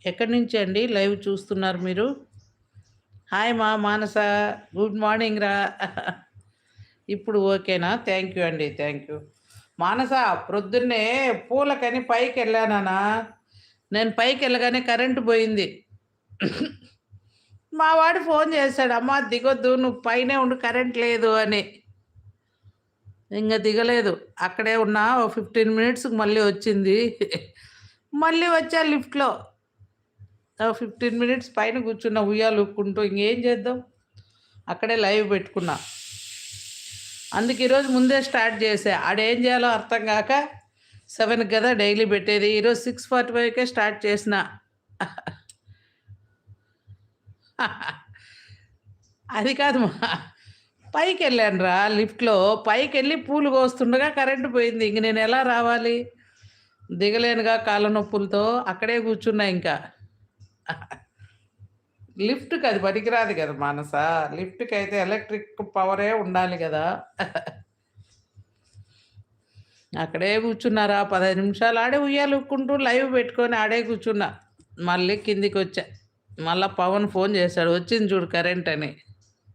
ఎక్కడి నుంచి అండి లైవ్ చూస్తున్నారు మీరు? హాయ్ మానస. గుడ్ మార్నింగ్ రా. ఇప్పుడు ఓకేనా? థ్యాంక్ యూ అండి. Thank you. మానస, ప్రొద్దున్నే పూలకని పైకెళ్ళానా? నేను పైకెళ్ళగానే కరెంటు పోయింది. మా వాడు ఫోన్ చేశాడు, అమ్మ దిగొద్దు, నువ్వు పైనే ఉండు, కరెంట్ లేదు అని. ఇంక దిగలేదు, అక్కడే ఉన్నా. ఓ 15 మినిట్స్కి మళ్ళీ వచ్చింది. మళ్ళీ వచ్చా లిఫ్ట్లో. 15 మినిట్స్ పైన కూర్చున్న ఉయ్యాలు ఊక్కుంటూ. ఇంకేం చేద్దాం, అక్కడే లైవ్ పెట్టుకున్నా. అందుకు ఈరోజు ముందే స్టార్ట్ చేసా. ఆడేం చేయాలో అర్థం కాక 7కి కదా డైలీ పెట్టేది, ఈరోజు 6:45కే స్టార్ట్ చేసిన. అది కాదు పైకి వెళ్ళాను రా లిఫ్ట్లో. పైకి వెళ్ళి పూలు కోస్తుండగా కరెంటు పోయింది. ఇంక నేను ఎలా రావాలి? దిగలేనుగా కాళ్ళ నొప్పులతో. అక్కడే కూర్చున్నా ఇంకా. లిఫ్ట్కి అది పనికిరాదు కదా మానస. లిఫ్ట్కి అయితే ఎలక్ట్రిక్ పవరే ఉండాలి కదా. అక్కడే కూర్చున్నారా 15 నిమిషాలు. ఆడే ఉయ్యాలు ఊక్కుంటూ లైవ్ పెట్టుకొని ఆడే కూర్చున్నా. మళ్ళీ కిందికి వచ్చా. మళ్ళీ పవన్ ఫోన్ చేశాడు, వచ్చింది చూడు కరెంట్ అని.